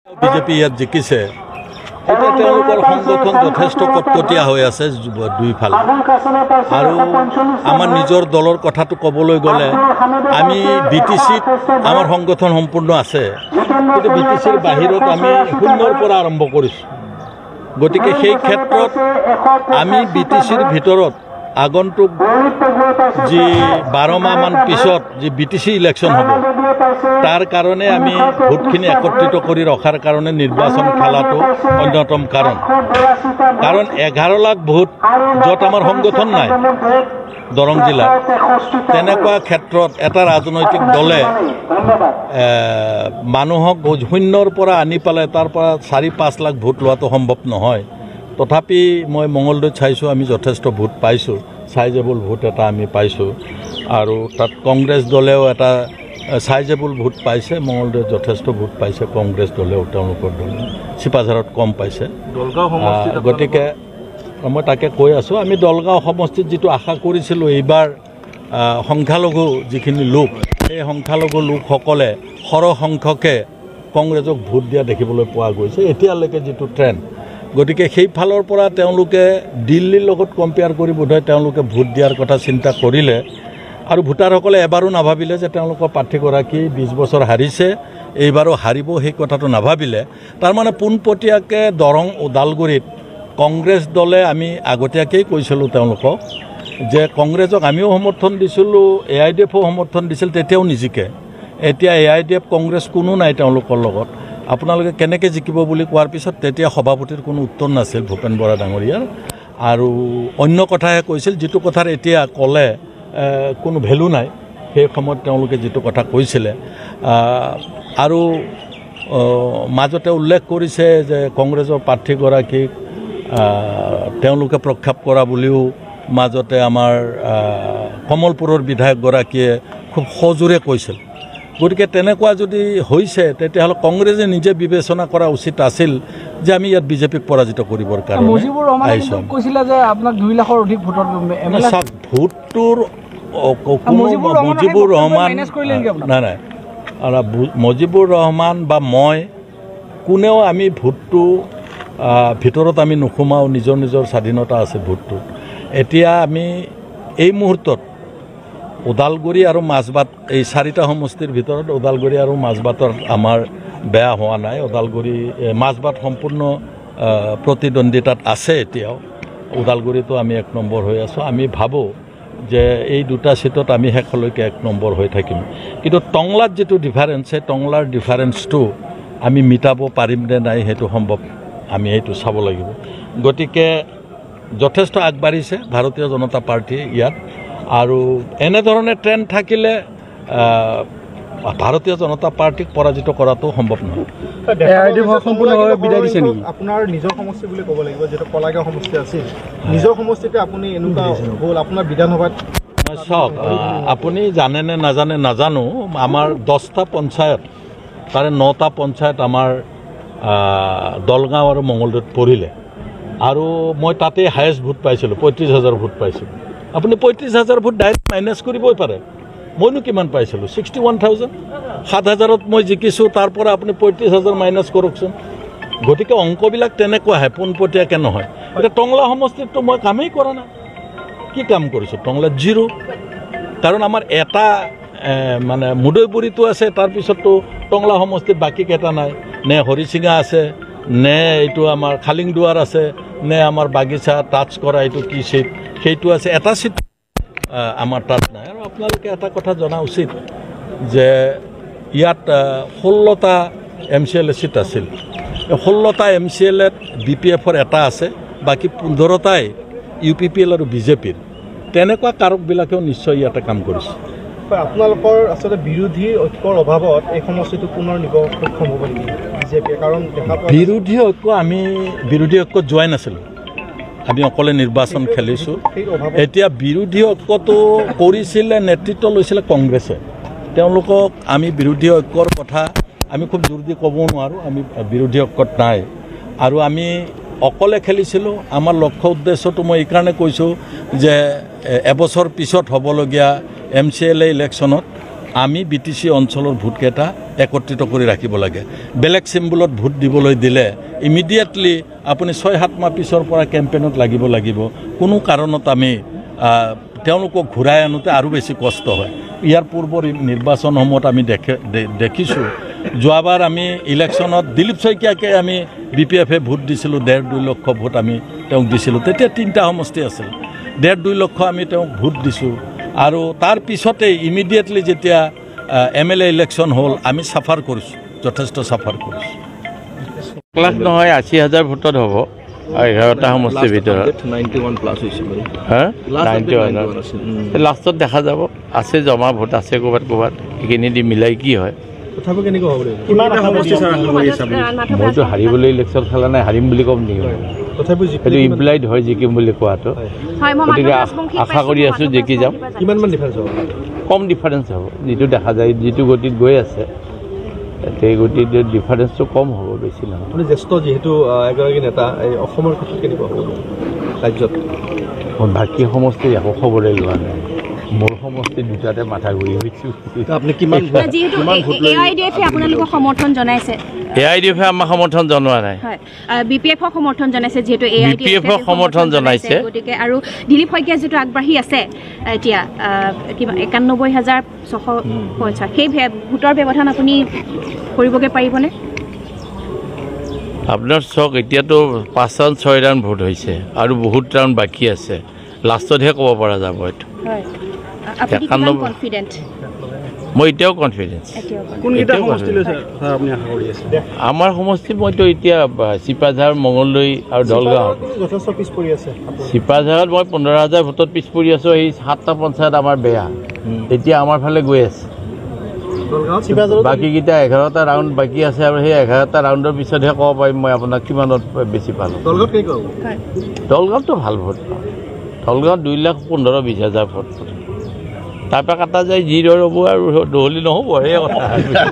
BJP ইয়াত জিকিছে এতিয়া তেওঁলোকৰ সংগঠন যথেষ্ট কটকটীয়া হৈ আছে দুইফালে আৰু আমাৰ নিজৰ দলৰ কথাটো ক'বলৈ গ'লে আমি বিটিচিত আমাৰ সংগঠন সম্পূৰ্ণ আছে কিন্তু বিটিচিৰ বাহিৰত আমি শূন্যৰ পৰা আৰম্ভ কৰিছোঁ গতিকে সেই ক্ষেত্ৰত আমি বিটিচিৰ ভিতৰত আগন্তুক যি 12 মাহমান পিছত যি বিটিচি ইলেকশ্যন হ'ব তাৰ কাৰণে আমি ভোটখিনি একত্ৰিত কৰি ৰখাৰ কাৰণে নিৰ্বাচন খেলাটো অন্যতম কাৰণ 11 লাখ ভোট য'ত আমাৰ সংগঠন নাই দৰং জিলাত তেনেকুৱা ক্ষেত্ৰত এটা ৰাজনৈতিক দলে মানুহক শূন্যৰ পৰা আনি পেলাই তাৰ পৰা 4-5 লাখ ভোট লোৱাটো সম্ভৱ নহয় তথাপি মই মঙলদৈত চাইছোঁ আমি যথেষ্ট ভোট পাইছোঁ সাইজেবল ভোট এটা আমি পাইছোঁ আৰু তাত কংগ্ৰেছ দলেও এটা সাইজেবল ভোট পাইছে মঙলদৈত যথেষ্ট ভোট পাইছে কংগ্ৰেছ দলেও তেওঁলোকৰ দলে চিপাঝাৰত কম পাইছে গতিকে মই তাকে কৈ আছোঁ আমি দলগাঁও সমষ্টিত যিটো আশা কৰিছিলোঁ এইবাৰ সংখ্যালঘু যিখিনি লোক সেই সংখ্যালঘু লোকসকলে সৰহ সংখ্যকে কংগ্ৰেছক ভোট দিয়া দেখিবলৈ পোৱা গৈছে এতিয়ালৈকে যিটো ট্ৰেণ্ড গতিকে সেই ফালৰ পৰা তেওঁলোকে দিল্লীৰ লগত কম্পেয়াৰ কৰি বোধহয় তেওঁলোকে ভোট দিয়াৰ কথা চিন্তা কৰিলে আৰু ভোটাৰসকলে এবাৰো নাভাবিলে যে তেওঁলোকৰ প্ৰাৰ্থীগৰাকী 20 বছৰ হাৰিছে এইবাৰো হাৰিব সেই কথাটো নাভাবিলে তাৰমানে পোনপটীয়াকৈ দৰং ওদালগুৰিত কংগ্ৰেছ দলে আমি আগতীয়াকৈ কৈছিলোঁ তেওঁলোকক যে কংগ্ৰেছক আমিও সমৰ্থন দিছিলোঁ AIDFও সমৰ্থন দিছিল তেতিয়াও নিজিকে এতিয়া AIDF কংগ্ৰেছ কোনো নাই তেওঁলোকৰ লগত আপোনালোকে কেনেকৈ জিকিব বুলি কোৱাৰ পিছত তেতিয়া সভাপতিৰ কোনো উত্তৰ নাছিল ভূপেন বৰা ডাঙৰীয়াৰ আৰু অন্য কথাহে কৈছিল যিটো কথাৰ এতিয়া ক'লে কোনো ভেলু নাই সেই সময়ত তেওঁলোকে যিটো কথা কৈছিলে আৰু মাজতে উল্লেখ কৰিছে যে কংগ্ৰেছৰ প্ৰাৰ্থীগৰাকীক তেওঁলোকে প্ৰক্ষেপ কৰা বুলিও মাজতে আমাৰ কমলপুৰৰ বিধায়কগৰাকীয়ে খুব সজোৰে কৈছিল গতিকে তেনেকুৱা যদি হৈছে তেতিয়াহ'লে কংগ্ৰেছে নিজে বিবেচনা কৰা উচিত আছিল যে আমি ইয়াত বিজেপিক পৰাজিত কৰিবৰ কাৰণে মুজিবুৰ ৰহমানে কৈছিলে যে আপোনাক 2 লাখৰ অধিক ভোটৰ ভোটটোৰ মুজিবুৰ ৰহমান নাই মুজিবুৰ ৰহমান বা মই কোনেও আমি ভোটটো ভিতৰত আমি নোসোমাওঁ নিজৰ নিজৰ স্বাধীনতা আছে ভোটটো এতিয়া আমি এই মুহূৰ্তত ওদালগুৰি আৰু মাজবাট এই 4টা সমষ্টিৰ ভিতৰত ওদালগুৰি আৰু মাজবাটৰ আমাৰ বেয়া হোৱা নাই ওদালগুৰি মাজবাট সম্পূৰ্ণ প্ৰতিদ্বন্দ্বিতাত আছে এতিয়াও ওদালগুৰিতো আমি 1 নম্বৰ হৈ আছোঁ আমি ভাবোঁ যে এই দুটা সিটত আমি শেষলৈকে 1 নম্বৰ হৈ থাকিম কিন্তু টংলাত যেটো ডিফাৰেন্স আছে টংলাৰ ডিফাৰেন্সটো আমি মিটাব পাৰিম নে নাই হেতু সম্ভৱ আমি এইটো চাব লাগিব গতিকে যথেষ্ট আগবাঢ়িছে ভাৰতীয় জনতা পাৰ্টি ইয়াত আৰু এনে ধৰণে ট্ৰেন্ড থাকিলে ভাৰতীয় জনতা পাৰ্টিক পৰাজিত কৰাটো সম্ভৱ নহয় সম্পূৰ্ণভাৱে বিদায় দিছে নেকি আপোনাৰ নিজৰ সমষ্টি বুলি ক'ব লাগিব যেটো কলাগাঁও সমষ্টি আছিল নিজৰ সমষ্টিতে আপুনি এনেকুৱা হ'ল আপোনাৰ বিধানসভাত সব আপুনি জানে নে নাজানে নাজানো আমাৰ 10টা পঞ্চায়ত তাৰে 9টা পঞ্চায়ত আমাৰ দলগাঁও আৰু মঙলদৈত পৰিলে আৰু মই তাতে হাইয়েষ্ট ভোট পাইছিলোঁ 35,000 ভোট পাইছিলোঁ আপুনি 35,000 ভোট ডাইৰেক্ট মাইনাছ কৰিবই পাৰে মইনো কিমান পাইছিলোঁ 61,000 7,000ত মই জিকিছোঁ তাৰ পৰা আপুনি 35,000 মাইনাছ কৰকচোন গতিকে অংকবিলাক তেনেকুৱা হয় পোনপটীয়াকৈ নহয় এতিয়া টংলা সমষ্টিততো মই কামেই কৰা নাই কি কাম কৰিছোঁ টংলাত 0 কাৰণ আমাৰ এটা মানে মুদৈপুৰীটো আছে তাৰপিছততো টংলা সমষ্টিত বাকী কেইটা নাই নে হৰিচিঙা আছে নে এইটো আমাৰ খালিংদুৱাৰ আছে নে আমাৰ বাগিচা টাচ কৰা এইটো কি চিট সেইটো আছে এটা চিট আমাৰ তাত নাই আৰু আপোনালোকে এটা কথা জনা উচিত যে ইয়াত 16টা MCLA চিট আছিল 16টা MCLAত BPFৰ এটা আছে বাকি 15টাই UPPL আৰু বিজেপিৰ তেনেকুৱা কাৰকবিলাকেও নিশ্চয় ইয়াতে কাম কৰিছে আপোনালোকৰ আসলে বিৰোধী ঐক্যৰ অভাৱত এই সমষ্টিটো পুনৰ নিব সক্ষম হ'ব নেকি বিজেপি কাৰণ বিৰোধী ঐক্য আমি বিৰোধী ঐক্য জোৱাই নাছিলোঁ আমি অকলে নিৰ্বাচন খেলিছোঁ এতিয়া বিৰোধী ঐক্যটো কৰিছিলে নেতৃত্ব লৈছিলে কংগ্ৰেছে তেওঁলোকক আমি বিৰোধী ঐক্যৰ কথা আমি খুব জোৰ দি ক'ব নোৱাৰোঁ আমি বিৰোধী ঐক্যত নাই আৰু আমি অকলে খেলিছিলোঁ আমাৰ লক্ষ্য উদ্দেশ্যটো মই এই কাৰণে কৈছোঁ যে এবছৰ পিছত হ'বলগীয়া MCLA ইলেকশ্যনত আমি BTC অঞ্চলৰ ভোটকেইটা একত্ৰিত কৰি ৰাখিব লাগে বেলেগ চিম্বলত ভোট দিবলৈ দিলে ইমিডিয়েটলি আপুনি 6-7 মাহ পিছৰ পৰা কেম্পেইনত লাগিব কোনো কাৰণত আমি তেওঁলোকক ঘূৰাই আনোতে আৰু বেছি কষ্ট হয় ইয়াৰ পূৰ্বৰ নিৰ্বাচনসমূহত আমি দেখিছোঁ যোৱাবাৰ আমি ইলেকশ্যনত দিলীপ শইকীয়াকে আমি BPF ভোট দিছিলোঁ 1.5-2 লক্ষ ভোট আমি তেওঁক দিছিলোঁ তেতিয়া 3টা সমষ্টি আছিল 1.5-2 লক্ষ আমি তেওঁক ভোট দিছোঁ আৰু তাৰ পিছতে ইমিডিয়েটলি যেতিয়া MLA ইলেকশ্যন হ'ল আমি সাফাৰ কৰিছোঁ যথেষ্ট সাফাৰ কৰিছোঁ লাখ নহয় 80,000 ভোটত হ'ব 11টা সমষ্টিৰ ভিতৰত 91 প্লাস হৈছে হা 91 লাষ্টত দেখা যাব আছে জমা ভোট আছে ক'বাত এইখিনি দি মিলাই কি হয় তথাপি কেনেকৈ হ'ব কিমান সমষ্টি ছাৰ আশা কৰি আছে মইতো হাৰিবলৈ ইলেকশ্যন খেলা নাই হাৰিম বুলি ক'ম নেকি তথাপি সেইটো ইমপ্লাইড হয় জিকিম বুলি কোৱাটো গতিকে আশা কৰি আছোঁ জিকি যাম কিমানমান ডিফাৰেঞ্চ হ'ব কম ডিফাৰেঞ্চ হ'ব যিটো দেখা যায় যিটো গতিত গৈ আছে এই গতিত ডিফাৰেঞ্চটো কম হ'ব বেছি নহয় আপুনি জ্যেষ্ঠ যিহেতু এগৰাকী নেতা এই অসমৰ ক্ষেত্ৰত কেনেকুৱা হ'ব ৰাজ্যত মই বাকী সমষ্টি একো খবৰে লোৱা নাই মোৰ সমষ্টি দুটাতে মাথা ঘূৰি গৈছোঁ আপুনি কিমান AIDF আপোনালোকক সমৰ্থন জনাইছে AIDF আমাক সমৰ্থন জনোৱা নাই BPF সমৰ্থন জনাইছে যেহেতু BPF সমৰ্থন জনাইছে গতিকে আৰু দিলীপ শইকীয়া যেটো আগবাঢ়ি আছে এতিয়া কিবা 91,650 সেই ভোটৰ ব্যৱধান আপুনি কৰিবগে পাৰিবনে আপোনাৰ চক এতিয়াতো 5-6 ৰাউণ্ড ভোট হৈছে আৰু বহুত ৰাউণ্ড বাকী আছে লাষ্টতহে ক'ব পৰা যাব এইটো হয় আপুনি কিমান কনফিডেন্ট মই এতিয়াও কনফিডেন্স কোনকেইটা সমষ্টি লৈছে ছাৰ আপুনি আশা কৰি আছে আমাৰ সমষ্টি মইতো এতিয়া চিপাঝাৰ মঙলদৈ আৰু দলগাঁও যথেষ্ট পিছ পৰি আছে চিপাঝাৰত মই 15,000 ভোটত পিছ পৰি আছোঁ এই 7টা পঞ্চায়ত আমাৰ বেয়া এতিয়া আমাৰ ফালে গৈ আছে বাকীকেইটা 11টা ৰাউণ্ড বাকী আছে আৰু সেই 11টা ৰাউণ্ডৰ পিছতহে ক'ব পাৰিম মই আপোনাক কিমানত বেছি পালোঁ দলগাঁৱতো ভাল ভোট পাওঁ দলগাঁৱত 2,15,20,000 ভোট তাৰপৰা কাটা যায় যি ৰ'ব আৰু দহলি নহ'ব সেই কথা